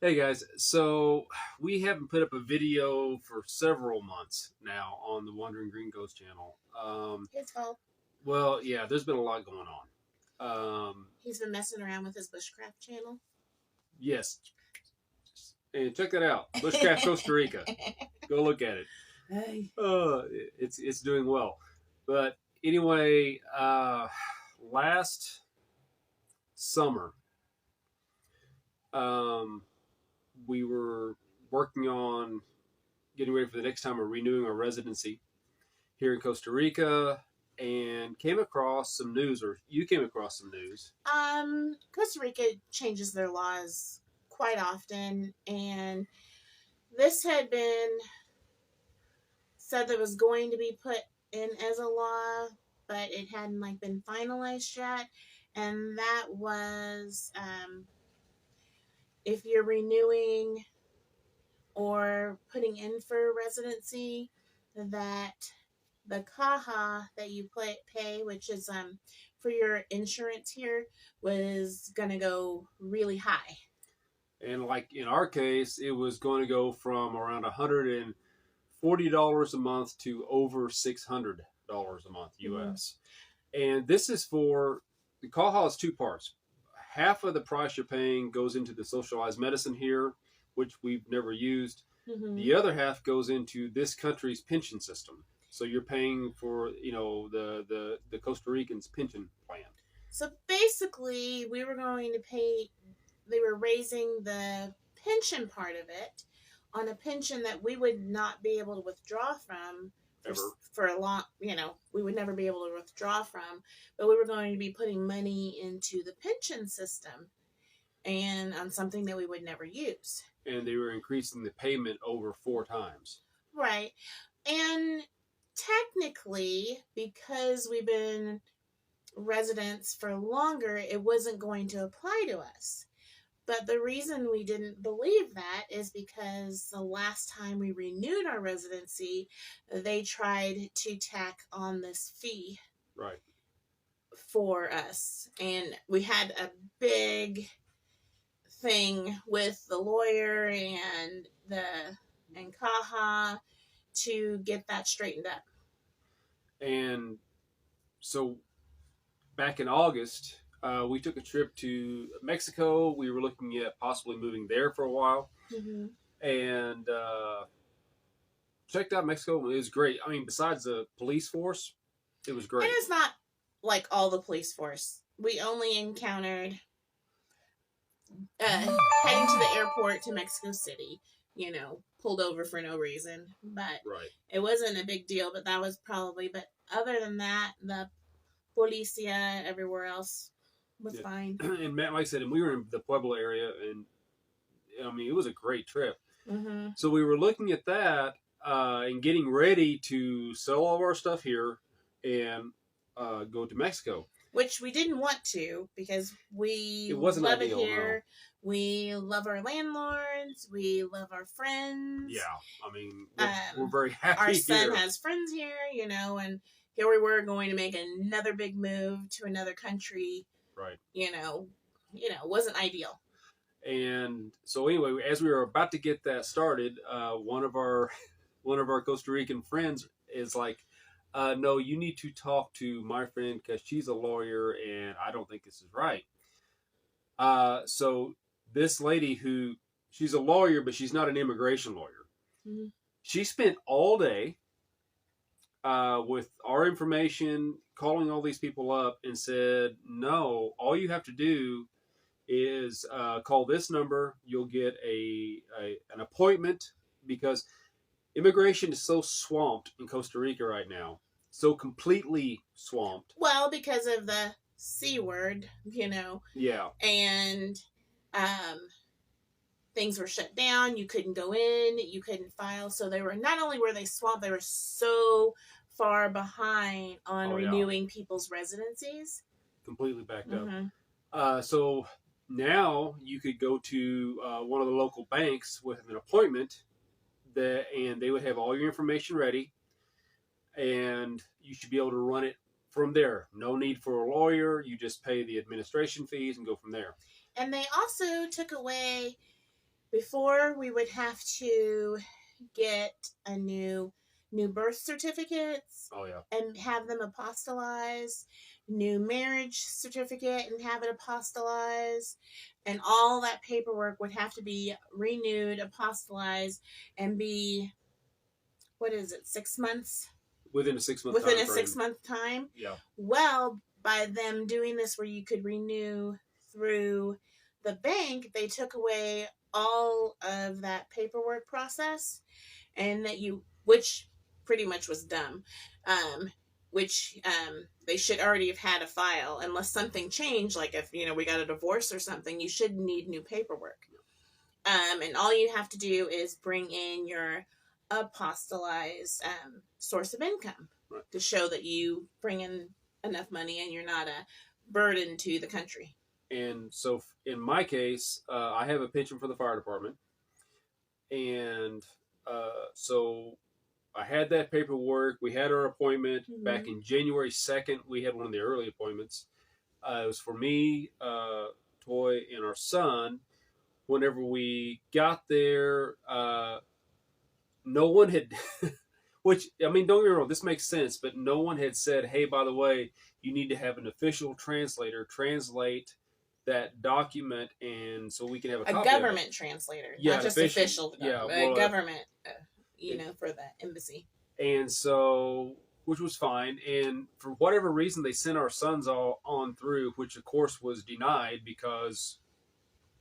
Hey guys, so we haven't put up a video for several months now on the Wandering Green Ghost channel. His fault. Well, yeah, there's been a lot going on. He's been messing around with his bushcraft channel. Yes, and check that out, Bushcraft Costa Rica. Go look at it. Hey. It's doing well. But anyway, last summer, um, we were working on getting ready for the next time we're renewing our residency here in Costa Rica, and came across some news, or you came across some news. Costa Rica changes their laws quite often, and this had been said that was going to be put in as a law, but it hadn't been finalized yet. And that was if you're renewing or putting in for residency, that the caja that you pay, which is for your insurance here, was gonna go really high. And like in our case, it was going to go from around $140 a month to over $600 a month US. And this is for the Caja is two parts. Half of the price you're paying goes into the socialized medicine here, which we've never used. Mm-hmm. The other half goes into this country's pension system. So you're paying for the Costa Ricans' pension plan. So basically, we were going to pay. They were raising the pension part of it on a pension that we would not be able to withdraw from for a long. We would never be able to withdraw from, but we were going to be putting money into the pension system, and on something that we would never use. And they were increasing the payment over 4 times. Right. And technically, because we've been residents for longer, it wasn't going to apply to us. But the reason we didn't believe that is because the last time we renewed our residency, they tried to tack on this fee. Right. For us. And we had a big thing with the lawyer and Caja to get that straightened up. And so back in August, we took a trip to Mexico. We were looking at possibly moving there for a while. Mm-hmm. And checked out Mexico. It was great. I mean, besides the police force, it was great. It is not like all the police force. We only encountered heading to the airport to Mexico City, pulled over for no reason. But right. It wasn't a big deal, but that was probably, but other than that, the policia everywhere else was fine. And Matt, like I said, and we were in the Puebla area, and I mean, it was a great trip. Mm-hmm. So we were looking at that and getting ready to sell all of our stuff here and go to Mexico. Which we didn't want to because it wasn't love ideal, it here. No. We love our landlords. We love our friends. Yeah, I mean, we're very happy. Our son here. has friends here, and here we were going to make another big move to another country. Right. Wasn't ideal. And so anyway, as we were about to get that started, one of our Costa Rican friends is like, no, you need to talk to my friend because she's a lawyer and I don't think this is right. So this lady she's a lawyer, but she's not an immigration lawyer. Mm-hmm. She spent all day with our information, calling all these people up and said, no, all you have to do is call this number. You'll get an appointment, because immigration is so swamped in Costa Rica right now. So completely swamped. Well, because of the C word, Yeah. And things were shut down. You couldn't go in. You couldn't file. So they were, not only were they swamped, they were so far behind on renewing people's residencies. Completely backed up. So now you could go to one of the local banks with an appointment, and they would have all your information ready, and you should be able to run it from there. No need for a lawyer. You just pay the administration fees and go from there. And they also took away before we would have to get a new birth certificates Oh yeah. and have them apostolized, new marriage certificate and have it apostolized, and all that paperwork would have to be renewed, apostolized, and be, what is it, 6 months? Within a 6 month Within time a frame. 6 month time. Yeah. Well, by them doing this where you could renew through the bank, they took away all of that paperwork process, and which pretty much was dumb, which they should already have had a file unless something changed, like if we got a divorce or something, you shouldn't need new paperwork. And all you have to do is bring in your apostolized source of income, right, to show that you bring in enough money and you're not a burden to the country. And so in my case, I have a pension for the fire department. And so I had that paperwork. We had our appointment back in January 2nd. We had one of the early appointments. It was for me, Toy, and our son. Whenever we got there, no one had, which, I mean, don't get me wrong, this makes sense, but no one had said, hey, by the way, you need to have an official translator translate that document, and so we can have a copy government of it. translator, Yeah, not just official, yeah, well, government, for the embassy. And so, which was fine, and for whatever reason, they sent our sons all on through, which of course was denied because,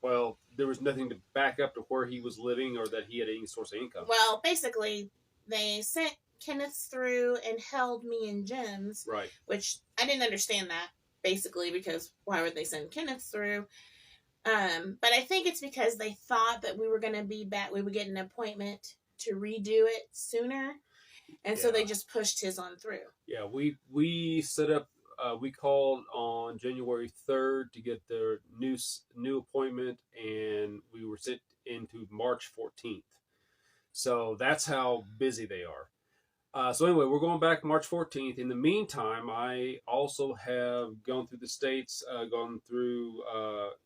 well, there was nothing to back up to where he was living or that he had any source of income. Well, basically, they sent Kenneth through and held me and Jim's, right? Which I didn't understand that, basically, because why would they send Kenneth through? But I think it's because they thought that we were going to be back. We would get an appointment to redo it sooner, and so they just pushed his on through. Yeah, we set up. We called on January 3rd to get their new appointment, and we were sent into March 14th. So that's how busy they are. So anyway, we're going back March 14th. In the meantime, I also have gone through the states, gone through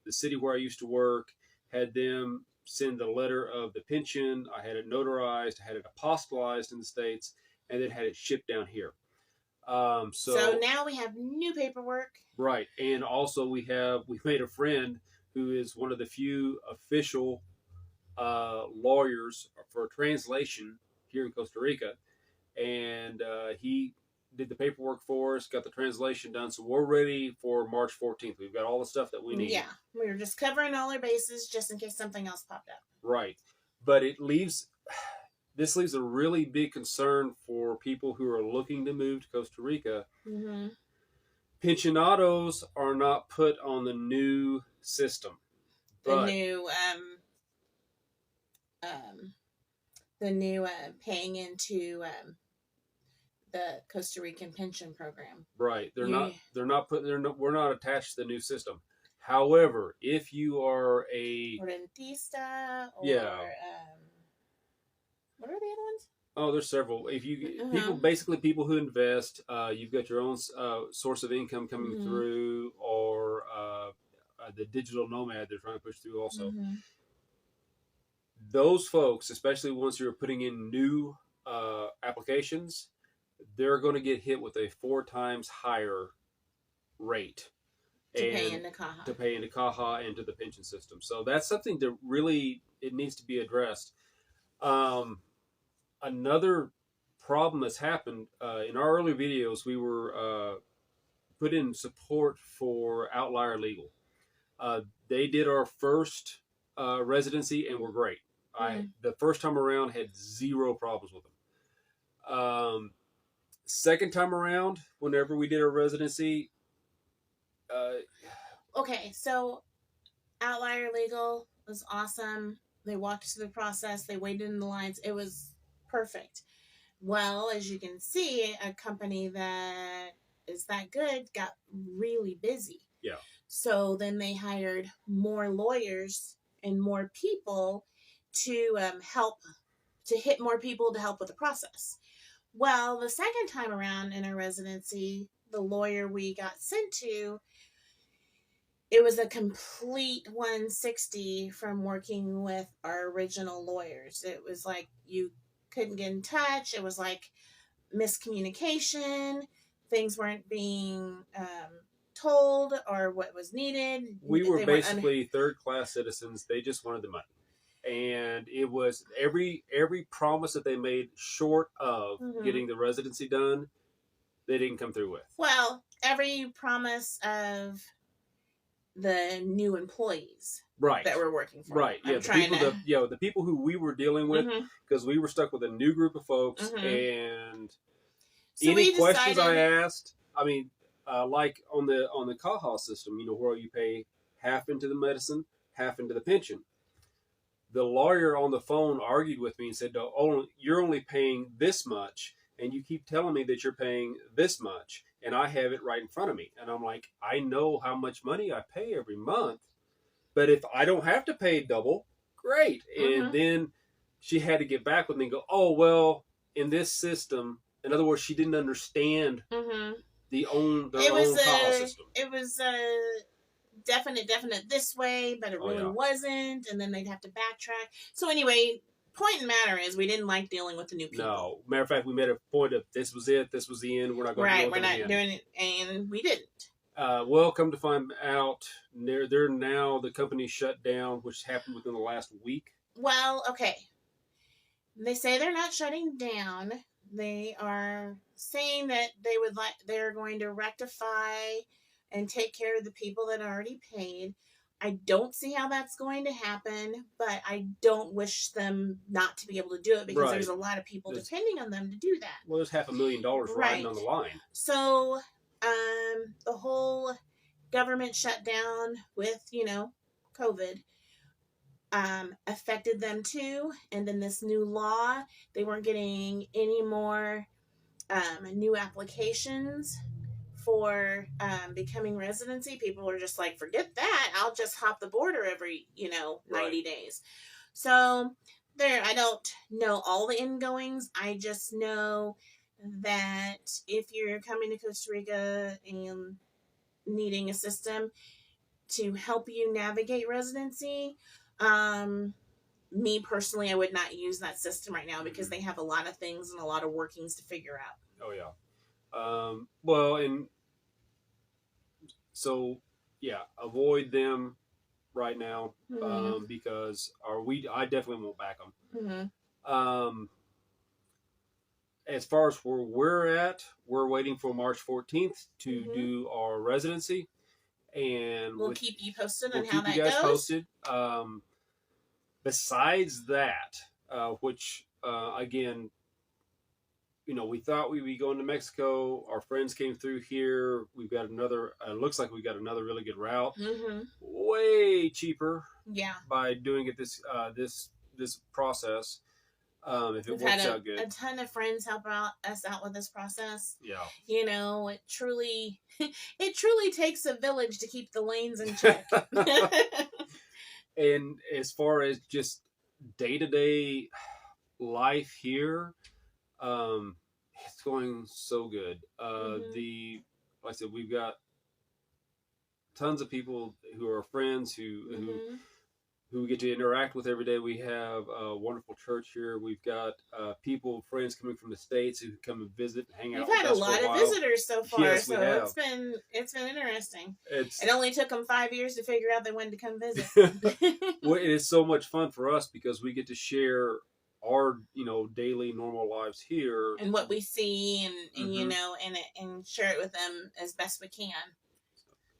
the city where I used to work, had them send the letter of the pension. I had it notarized, I had it apostolized in the States, and then had it shipped down here. So now we have new paperwork. Right. And also we made a friend who is one of the few official lawyers for translation here in Costa Rica. And he did the paperwork for us, got the translation done. So we're ready for March 14th. We've got all the stuff that we need. Yeah. We were just covering all our bases just in case something else popped up. Right. But this leaves a really big concern for people who are looking to move to Costa Rica. Mm-hmm. Pensionados are not put on the new system. The new paying into the Costa Rican pension program. Right. We're not attached to the new system. However, if you are a rentista or what are the other ones? Oh, there's several. If you people who invest, you've got your own source of income coming through, or the digital nomad they're trying to push through also. Mm-hmm. Those folks, especially once you're putting in new applications, they're going to get hit with a 4 times higher rate to pay into Caja and to the pension system. So that's something that really, it needs to be addressed. Another problem that's happened in our early videos, we were put in support for Outlier Legal. They did our first residency and were great. The first time around had 0 problems with them. Second time around, whenever we did our residency, okay, so Outlier Legal was awesome. They walked through the process. They waited in the lines. It was perfect. Well, as you can see, a company that is that good got really busy. Yeah. So then they hired more lawyers and more people to hit more people to help with the process. Well, the second time around in our residency, the lawyer we got sent to it was a complete 160 from working with our original lawyers. It was like you couldn't get in touch. It was like miscommunication. Things weren't being told or what was needed. We were They weren't basically third-class citizens. They just wanted the money. And it was every promise that they made short of getting the residency done, they didn't come through with. Well, every promise of the new employees that were working for right them. Yeah, the people who we were dealing with, because we were stuck with a new group of folks, and so any questions I asked, I mean, like on the Caja system, where you pay half into the medicine, half into the pension. The lawyer on the phone argued with me and said, "Oh, you're only paying this much, and you keep telling me that you're paying this much, and I have it right in front of me." And I'm like, "I know how much money I pay every month, but if I don't have to pay double, great." And then she had to get back with me and go, "Oh, well, in this system," in other words, she didn't understand their own Caja system. It was definite this way, but it really wasn't, and then they'd have to backtrack. So anyway, point and matter is we didn't like dealing with the new people. No, matter of fact, we made a point of this was it, this was the end. We're not going to do it. We're not doing it, and we didn't. Well, come to find out, they're now the company shut down, which happened within the last week. Well, okay, they say they're not shutting down. They are saying that they're going to rectify and take care of the people that already paid. I don't see how that's going to happen, but I don't wish them not to be able to do it because there's a lot of people depending on them to do that. Well, there's $500,000 riding on the line. So, the whole government shutdown with, COVID, affected them too. And then this new law, they weren't getting any more new applications for becoming residency. People were just like, forget that. I'll just hop the border every 90 days. So I don't know all the ingoings. I just know that if you're coming to Costa Rica and needing a system to help you navigate residency, me personally, I would not use that system right now because they have a lot of things and a lot of workings to figure out. Oh yeah. Well, and so avoid them right now because I definitely won't back them. As far as where we're at, we're waiting for March 14th to do our residency, and we'll keep you posted on how that goes. We'll keep you guys posted. Besides that, which again, we thought we'd be going to Mexico. Our friends came through here. We've got another. Looks like we got another really good route. Way cheaper. Yeah. By doing it this process. If it works out good. A ton of friends help us out with this process. Yeah. It truly takes a village to keep the lanes in check. And as far as just day-to-day life here, it's going so good. Like I said, we've got tons of people who are friends who we get to interact with every day. We have a wonderful church here. We've got friends coming from the States who come and visit and hang out with us. We've had a lot of visitors so far, yes, so it's been interesting. It only took them 5 years to figure out they wanted to come visit. Well, it is so much fun for us because we get to share our daily normal lives here and what we see and and share it with them as best we can.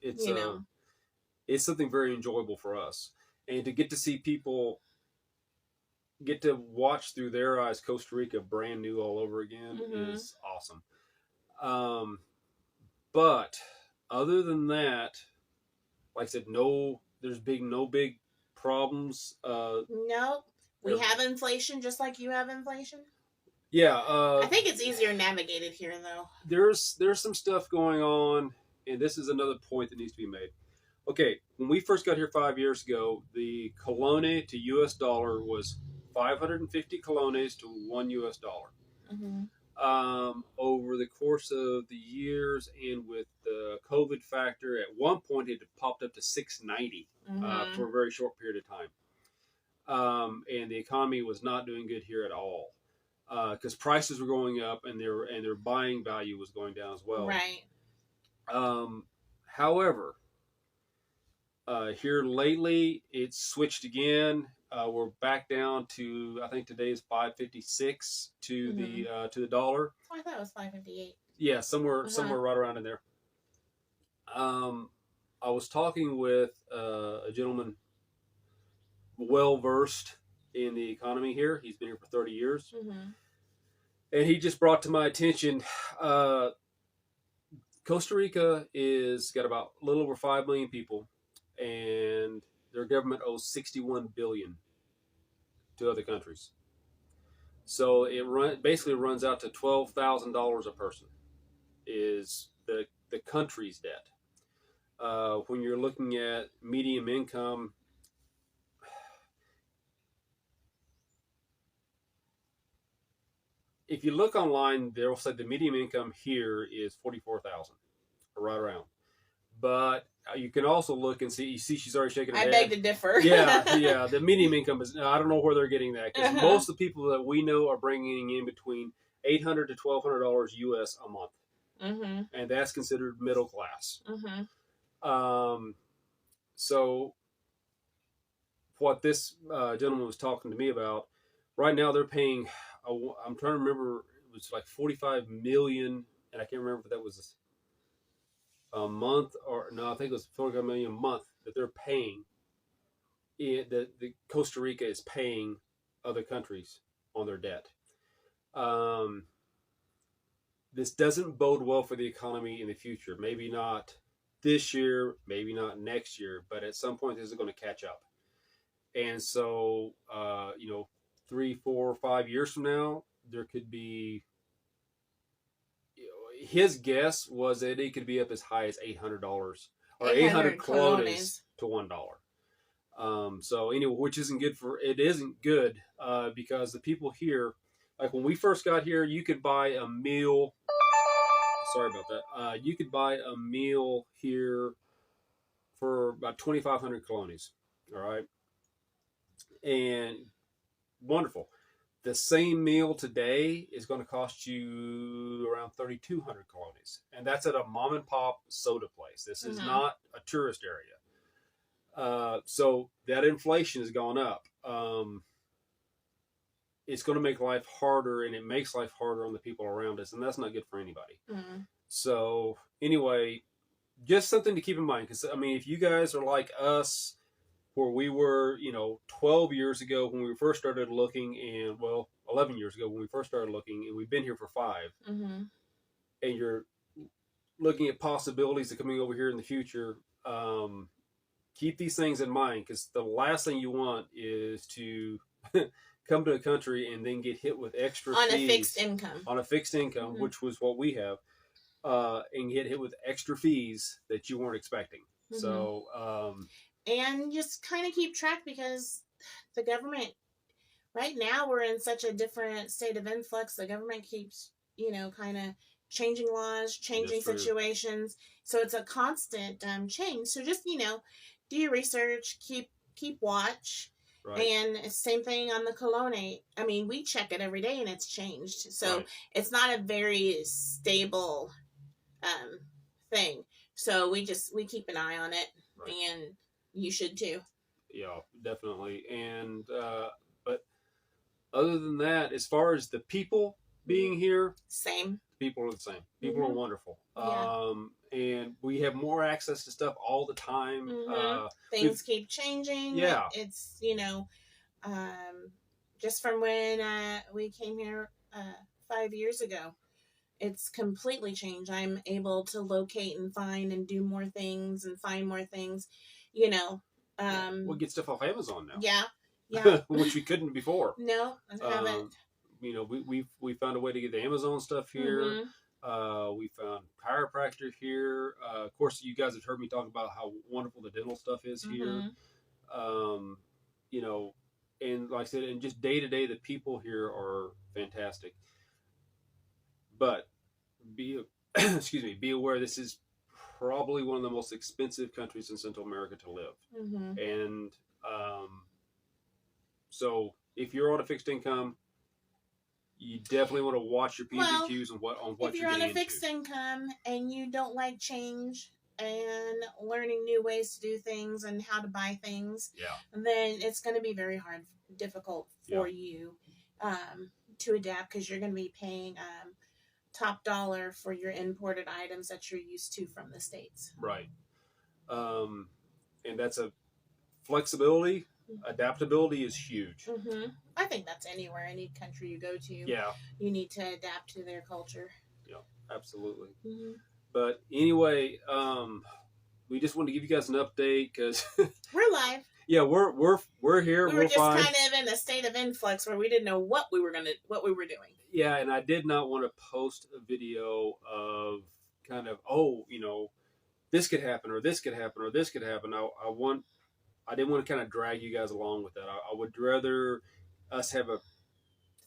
It's something very enjoyable for us. And to get to see people get to watch through their eyes Costa Rica brand new all over again is awesome. But other than that, like I said, there's no big problems. Nope. We have inflation just like you have inflation. Yeah. I think it's easier navigated here though. There's some stuff going on, and this is another point that needs to be made. Okay, when we first got here 5 years ago, the colone to U.S. dollar was 550 colones to $1 US. over the course of the years, and with the COVID factor, at one point it had popped up to 690 for a very short period of time. And the economy was not doing good here at all because prices were going up and their buying value was going down as well. Right. However, here lately it's switched again. We're back down to, I think today is 5.56 to the dollar. Oh, I thought it was 5.58. Yeah, somewhere right around in there. I was talking with a gentleman well versed in the economy here. He's been here for 30 years. And he just brought to my attention Costa Rica is got about a little over 5 million people, and their government owes $61 billion to other countries. So it basically runs out to $12,000 a person is the country's debt. When you're looking at median income, if you look online, they'll say the median income here is 44,000, right around. But you can also look and see. You see, she's already shaking her head. I beg to differ. Yeah. The median income is. I don't know where they're getting that because most of the people that we know are bringing in between $800 to $1,200 US a month, and that's considered middle class. So, what this gentleman was talking to me about, right now they're paying. I'm trying to remember. It was like 45 million, and I can't remember if that was a month or no. I think it was 45 million a month that they're paying. That the Costa Rica is paying other countries on their debt. This doesn't bode well for the economy in the future. Maybe not this year, maybe not next year, but at some point this is going to catch up. And so, 3, 4, 5 years from now, there could be. His guess was that it could be up as high as $800 or 800 colones to $1. So anyway, which isn't good because the people here, like when we first got here, you could buy a meal. Sorry about that. You could buy a meal here for about 2,500 colones. All right. And wonderful. The same meal today is going to cost you around 3,200 colones. And that's at a mom and pop soda place. This is not a tourist area. So that inflation has gone up. It's going to make life harder, and it makes life harder on the people around us. And that's not good for anybody. So anyway, just something to keep in mind. Because, I mean, if you guys are like us, where we were, 12 years ago when we first started looking, and 11 years ago when we first started looking, and we've been here for 5, and you're looking at possibilities of coming over here in the future, keep these things in mind, because the last thing you want is to come to a country and then get hit with extra fees. On a fixed income, which was what we have, and get hit with extra fees that you weren't expecting. So, and just kind of keep track, because the government, right now, we're in such a different state of influx. The government keeps, kind of changing laws, changing situations. So it's a constant change. So just, do your research, keep watch. Right. And same thing on the cologne. I mean, we check it every day and it's changed. So it's not a very stable thing. So we keep an eye on it, and you should too. Yeah, definitely. And but other than that, as far as the people being here, same. People are the same. People are wonderful. Yeah. And we have more access to stuff all the time. Things keep changing. Yeah. It's, just from when we came here 5 years ago, it's completely changed. I'm able to locate and find and do more things and find more things, we get stuff off Amazon now. Yeah. Which we couldn't before. No, I haven't. We found a way to get the Amazon stuff here. We found chiropractor here. Of course, you guys have heard me talk about how wonderful the dental stuff is here. And like I said, and just day to day, the people here are fantastic. But be excuse me, be aware this is probably one of the most expensive countries in Central America to live. Mm-hmm. And so if you're on a fixed income, you definitely want to watch your P's and Q's on what if you're on a fixed income and you don't like change and learning new ways to do things and how to buy things, then it's going to be very difficult for you to adapt, because you're going to be paying top dollar for your imported items that you're used to from the States. Right. And that's a flexibility, adaptability is huge. Mm-hmm. I think that's anywhere, any country you go to. Yeah. You need to adapt to their culture. Yeah, absolutely. Mm-hmm. But anyway, we just wanted to give you guys an update because we're live. Yeah, we're here. We were just fine. Kind of in a state of influx where we didn't know what we were doing. Yeah, and I did not want to post a video of kind of this could happen or this could happen or this could happen. I didn't want to kind of drag you guys along with that. I would rather us have a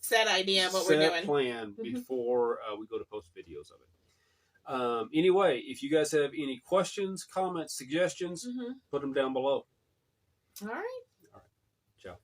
set idea of what we're doing, plan before we go to post videos of it. Anyway, if you guys have any questions, comments, suggestions, put them down below. All right. Ciao.